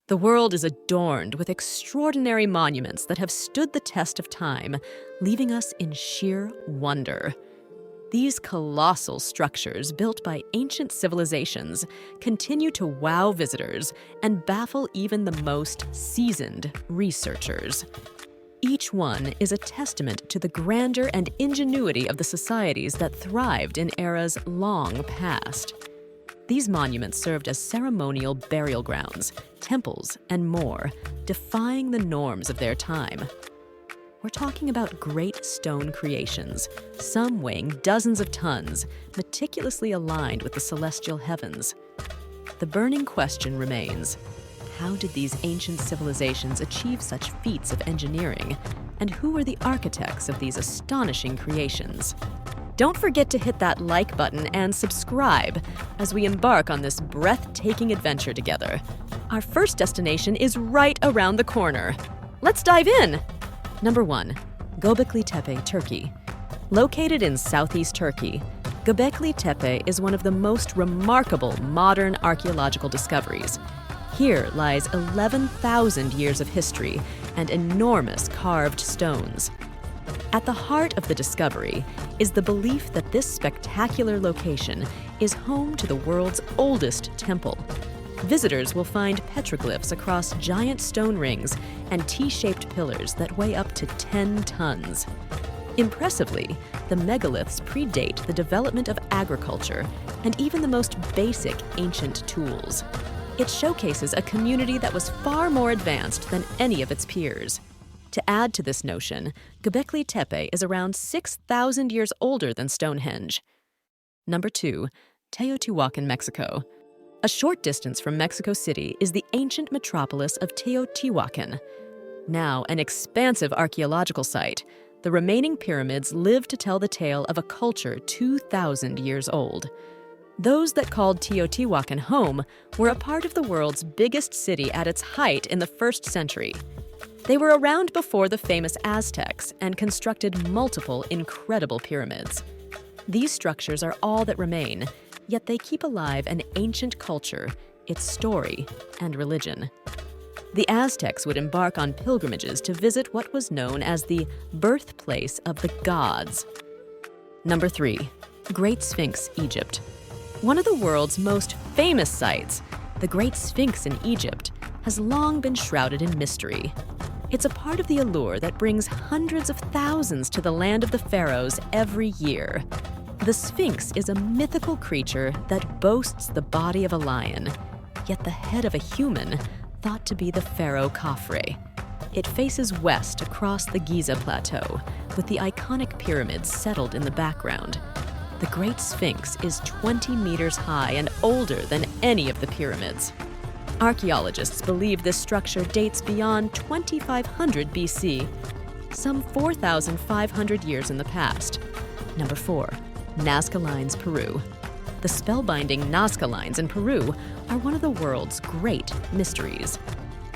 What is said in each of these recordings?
The world is adorned with extraordinary monuments that have stood the test of time, leaving us in sheer wonder. These colossal structures, built by ancient civilizations, continue to wow visitors and baffle even the most seasoned researchers. Each one is a testament to the grandeur and ingenuity of the societies that thrived in eras long past. These monuments served as ceremonial burial grounds, temples, and more, defying the norms of their time. We're talking about great stone creations, some weighing dozens of tons, meticulously aligned with the celestial heavens. The burning question remains: how did these ancient civilizations achieve such feats of engineering, and who are the architects of these astonishing creations? Don't forget to hit that like button and subscribe as we embark on this breathtaking adventure together. Our first destination is right around the corner. Let's dive in! Number 1. Göbekli Tepe, Turkey. Located in southeast Turkey, Göbekli Tepe is one of the most remarkable modern archaeological discoveries. Here lies 11,000 years of history and enormous carved stones. At the heart of the discovery is the belief that this spectacular location is home to the world's oldest temple. Visitors will find petroglyphs across giant stone rings and T-shaped pillars that weigh up to 10 tons. Impressively, the megaliths predate the development of agriculture and even the most basic ancient tools. It showcases a community that was far more advanced than any of its peers. To add to this notion, Göbekli Tepe is around 6,000 years older than Stonehenge. Number 2. Teotihuacan, Mexico. A short distance from Mexico City is the ancient metropolis of Teotihuacan. Now an expansive archaeological site, the remaining pyramids live to tell the tale of a culture 2,000 years old. Those that called Teotihuacan home were a part of the world's biggest city at its height in the 1st century. They were around before the famous Aztecs and constructed multiple incredible pyramids. These structures are all that remain, yet they keep alive an ancient culture, its story, and religion. The Aztecs would embark on pilgrimages to visit what was known as the birthplace of the gods. Number 3. Great Sphinx, Egypt. One of the world's most famous sites, the Great Sphinx in Egypt, has long been shrouded in mystery. It's a part of the allure that brings hundreds of thousands to the land of the pharaohs every year. The Sphinx is a mythical creature that boasts the body of a lion, yet the head of a human, thought to be the pharaoh Khafre. It faces west across the Giza Plateau, with the iconic pyramids settled in the background. The Great Sphinx is 20 meters high and older than any of the pyramids. Archaeologists believe this structure dates beyond 2500 BC, some 4,500 years in the past. Number 4. Nazca Lines, Peru. The spellbinding Nazca Lines in Peru are one of the world's great mysteries.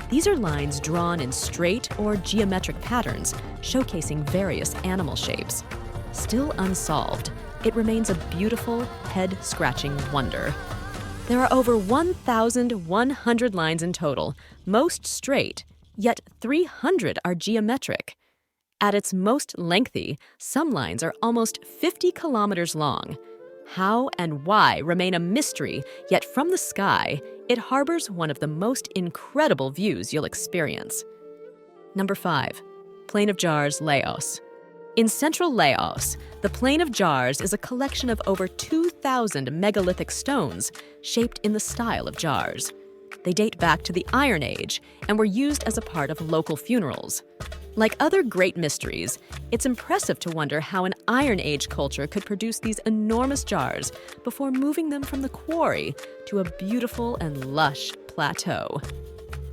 These are lines drawn in straight or geometric patterns, showcasing various animal shapes. Still unsolved, it remains a beautiful, head-scratching wonder. There are over 1,100 lines in total, most straight, yet 300 are geometric. At its most lengthy, some lines are almost 50 kilometers long. How and why remain a mystery, yet from the sky, it harbors one of the most incredible views you'll experience. Number 5. Plain of Jars, Laos. In central Laos, the Plain of Jars is a collection of over 2,000 megalithic stones shaped in the style of jars. They date back to the Iron Age and were used as a part of local funerals. Like other great mysteries, it's impressive to wonder how an Iron Age culture could produce these enormous jars before moving them from the quarry to a beautiful and lush plateau.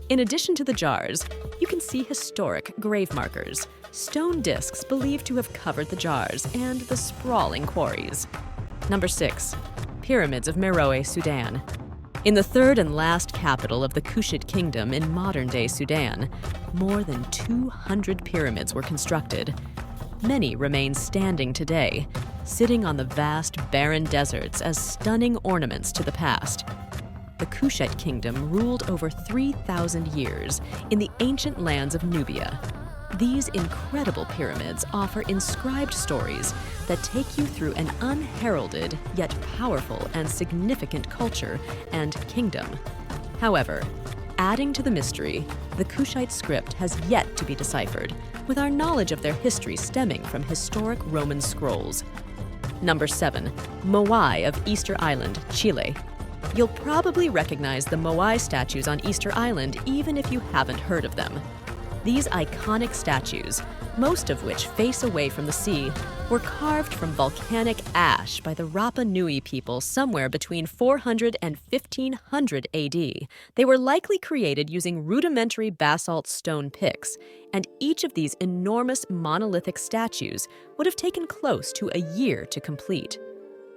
In addition to the jars, you can see historic grave markers, stone discs believed to have covered the jars, and the sprawling quarries. Number 6. Pyramids of Meo Sudan. In the third and last capital of the Kushite Kingdom in modern-day Sudan, more than 200 pyramids were constructed. Many remain standing today, sitting on the vast, barren deserts as stunning ornaments to the past. the Kushite kingdom ruled over 3,000 years in the ancient lands of Nubia. These incredible pyramids offer inscribed stories that take you through an unheralded, yet powerful and significant culture and kingdom. However, adding to the mystery, the Kushite script has yet to be deciphered, with our knowledge of their history stemming from historic Roman scrolls. Number 7. Moai of Easter Island, Chile. You'll probably recognize the Moai statues on Easter Island even if you haven't heard of them. These iconic statues, most of which face away from the sea, were carved from volcanic ash by the Rapa Nui people somewhere between 400 and 1500 AD. They were likely created using rudimentary basalt stone picks, and each of these enormous monolithic statues would have taken close to a year to complete.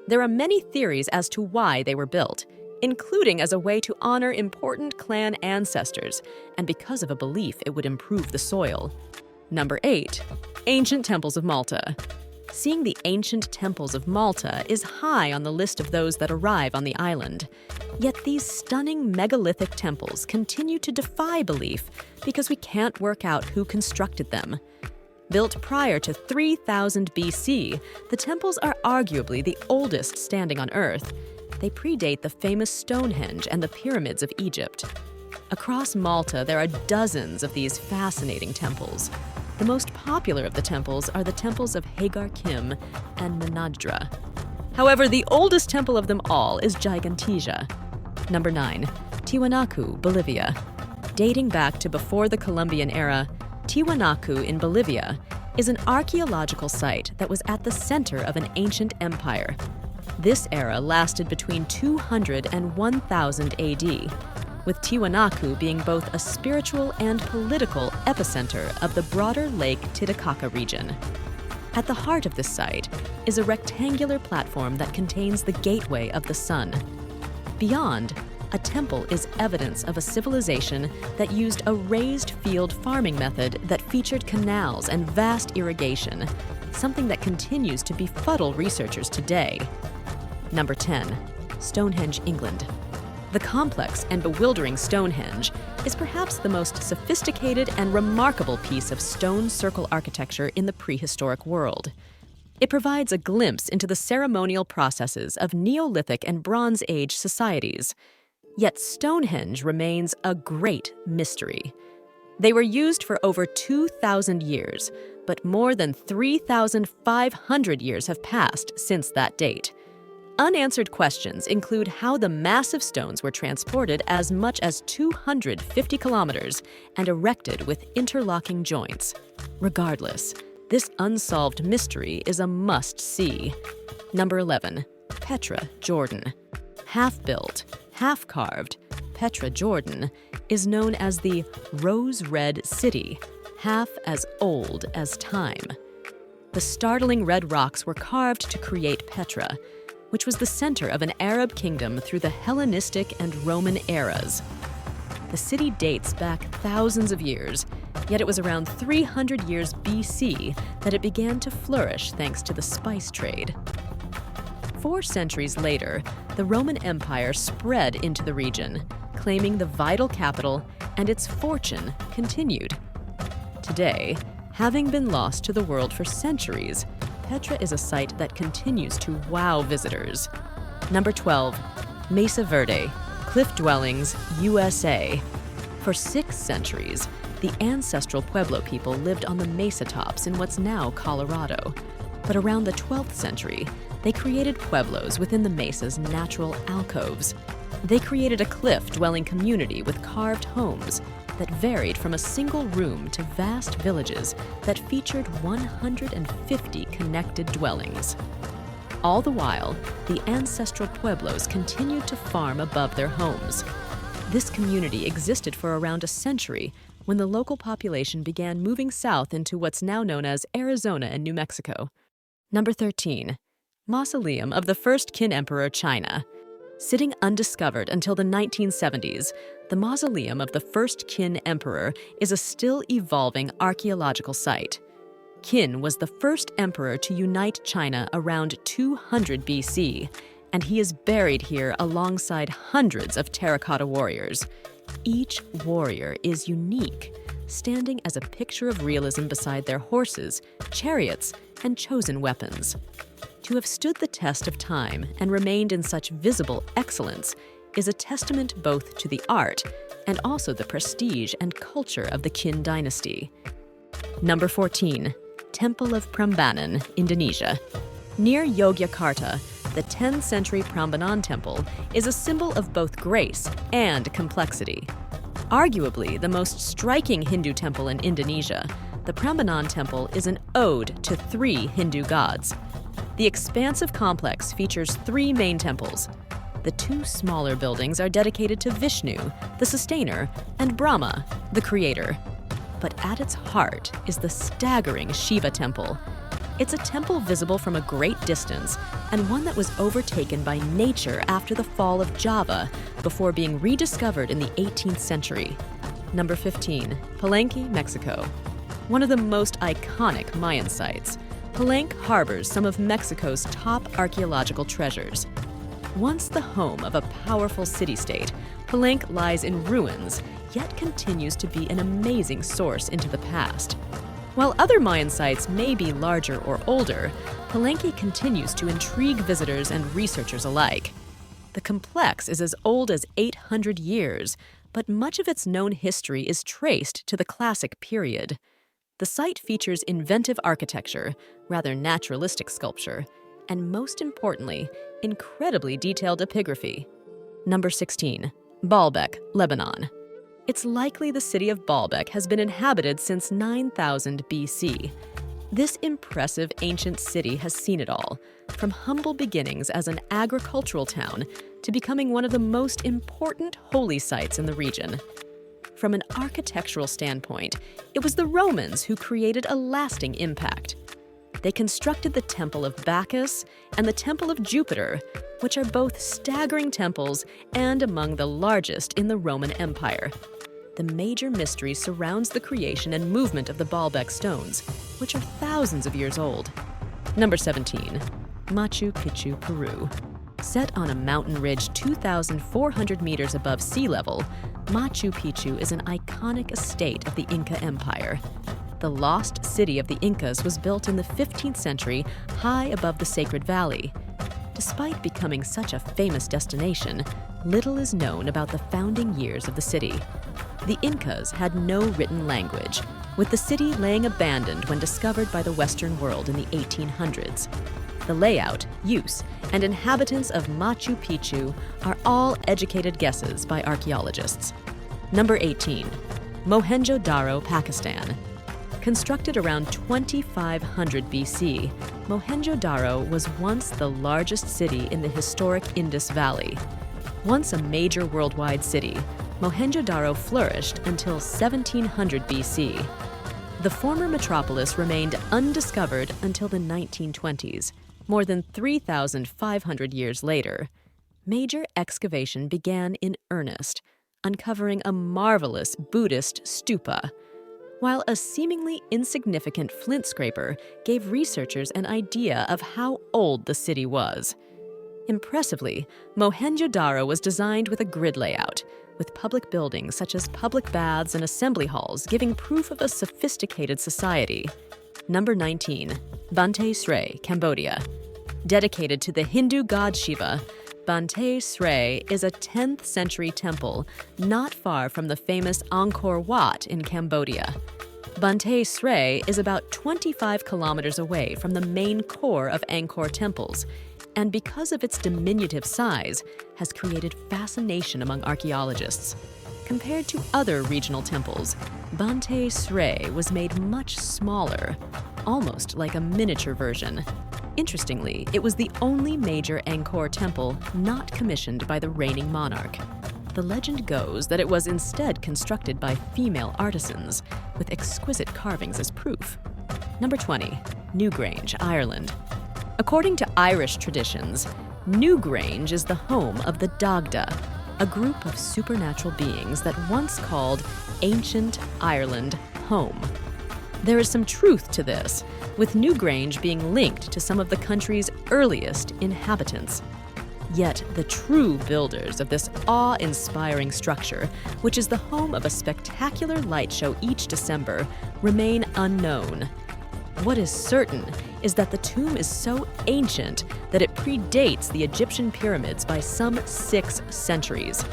There are many theories as to why they were built, including as a way to honor important clan ancestors, and because of a belief it would improve the soil. Number 8. Ancient Temples of Malta. Seeing the ancient temples of Malta is high on the list of those that arrive on the island. Yet these stunning megalithic temples continue to defy belief because we can't work out who constructed them. Built prior to 3000 BC, the temples are arguably the oldest standing on Earth. They predate the famous Stonehenge and the pyramids of Egypt. Across Malta, there are dozens of these fascinating temples. The most popular of the temples are the temples of Hagar Kim and Menadra. However, the oldest temple of them all is Gigantesia. Number 9. Tiwanaku, Bolivia. Dating back to before the Columbian era, Tiwanaku in Bolivia is an archaeological site that was at the center of an ancient empire. This era lasted between 200 and 1000 AD, with Tiwanaku being both a spiritual and political epicenter of the broader Lake Titicaca region. At the heart of this site is a rectangular platform that contains the gateway of the sun. Beyond, a temple is evidence of a civilization that used a raised field farming method that featured canals and vast irrigation, something that continues to befuddle researchers today. Number 10. Stonehenge, England. The complex and bewildering Stonehenge is perhaps the most sophisticated and remarkable piece of stone circle architecture in the prehistoric world. It provides a glimpse into the ceremonial processes of Neolithic and Bronze Age societies. Yet Stonehenge remains a great mystery. They were used for over 2,000 years, but more than 3,500 years have passed since that date. Unanswered questions include how the massive stones were transported as much as 250 kilometers and erected with interlocking joints. Regardless, this unsolved mystery is a must-see. Number 11. Petra Jordan. Half-built, half-carved, Petra Jordan is known as the Rose Red City, half as old as time. The startling red rocks were carved to create Petra, which was the center of an Arab kingdom through the Hellenistic and Roman eras. The city dates back thousands of years, yet it was around 300 years BC that it began to flourish thanks to the spice trade. 4 centuries later, the Roman Empire spread into the region, claiming the vital capital, and its fortune continued. Today, having been lost to the world for centuries, Petra is a site that continues to wow visitors. Number 12. Mesa Verde, Cliff Dwellings, USA. For 6 centuries, the ancestral Pueblo people lived on the mesa tops in what's now Colorado. But around the 12th century, they created pueblos within the mesa's natural alcoves. They created a cliff-dwelling community with carved homes that varied from a single room to vast villages that featured 150 connected dwellings. All the while, the ancestral pueblos continued to farm above their homes. This community existed for around a century when the local population began moving south into what's now known as Arizona and New Mexico. Number 13. Mausoleum of the First Qin Emperor, China. Sitting undiscovered until the 1970s, the Mausoleum of the First Qin Emperor is a still-evolving archaeological site. Qin was the first emperor to unite China around 200 BC, and he is buried here alongside hundreds of terracotta warriors. Each warrior is unique, standing as a picture of realism beside their horses, chariots, and chosen weapons. To have stood the test of time and remained in such visible excellence is a testament both to the art and also the prestige and culture of the Qin dynasty. Number 14. Temple of Prambanan, Indonesia. Near Yogyakarta, the 10th century Prambanan temple is a symbol of both grace and complexity. Arguably the most striking Hindu temple in Indonesia, the Prambanan temple is an ode to 3 Hindu gods. The expansive complex features 3 main temples. The 2 smaller buildings are dedicated to Vishnu, the sustainer, and Brahma, the creator. But at its heart is the staggering Shiva temple. It's a temple visible from a great distance and one that was overtaken by nature after the fall of Java before being rediscovered in the 18th century. Number 15. Palenque, Mexico. One of the most iconic Mayan sites, Palenque harbors some of Mexico's top archaeological treasures. Once the home of a powerful city-state, Palenque lies in ruins, yet continues to be an amazing source into the past. While other Mayan sites may be larger or older, Palenque continues to intrigue visitors and researchers alike. The complex is as old as 800 years, but much of its known history is traced to the Classic period. The site features inventive architecture, rather naturalistic sculpture, and most importantly, incredibly detailed epigraphy. Number 16. Balck, Lebanon. It's likely the city of Balck has been inhabited since 9000 BC. This impressive ancient city has seen it all, from humble beginnings as an agricultural town to becoming one of the most important holy sites in the region. From an architectural standpoint, it was the Romans who created a lasting impact. They constructed the Temple of Bacchus and the Temple of Jupiter, which are both staggering temples and among the largest in the Roman Empire. The major mystery surrounds the creation and movement of the Baalbek stones, which are thousands of years old. Number 17. Machu Picchu, Peru. Set on a mountain ridge 2,400 meters above sea level, Machu Picchu is an iconic estate of the Inca Empire. The lost city of the Incas was built in the 15th century high above the Sacred Valley. Despite becoming such a famous destination, little is known about the founding years of the city. The Incas had no written language, with the city laying abandoned when discovered by the Western world in the 1800s. The layout, use, and inhabitants of Machu Picchu are all educated guesses by archaeologists. Number 18. Mohenjo-Daro, Pakistan. Constructed around 2500 BC, Mohenjo-Daro was once the largest city in the historic Indus Valley. Once a major worldwide city, Mohenjo-Daro flourished until 1700 BC. The former metropolis remained undiscovered until the 1920s, more than 3,500 years later. Major excavation began in earnest, uncovering a marvelous Buddhist stupa, while a seemingly insignificant flint scraper gave researchers an idea of how old the city was. Impressively, Mohenjo-Daro was designed with a grid layout, with public buildings such as public baths and assembly halls giving proof of a sophisticated society. Number 19. Bantay Sray, Cambodia. Dedicated to the Hindu god Shiva, Bantay Sray is a 10th century temple not far from the famous Angkor Wat in Cambodia. Bantay Sray is about 25 kilometers away from the main core of Angkor temples, and because of its diminutive size, has created fascination among archaeologists. Compared to other regional temples, Bantay Sray was made much smaller, almost like a miniature version. Interestingly, it was the only major Angkor temple not commissioned by the reigning monarch. The legend goes that it was instead constructed by female artisans, with exquisite carvings as proof. Number 20. Newgrange, Ireland. According to Irish traditions, Newgrange is the home of the Dagda, a group of supernatural beings that once called ancient Ireland home. There is some truth to this, with Newgrange being linked to some of the country's earliest inhabitants. Yet the true builders of this awe-inspiring structure, which is the home of a spectacular light show each December, remain unknown. What is certain is that the tomb is so ancient that it predates the Egyptian pyramids by some 6 centuries.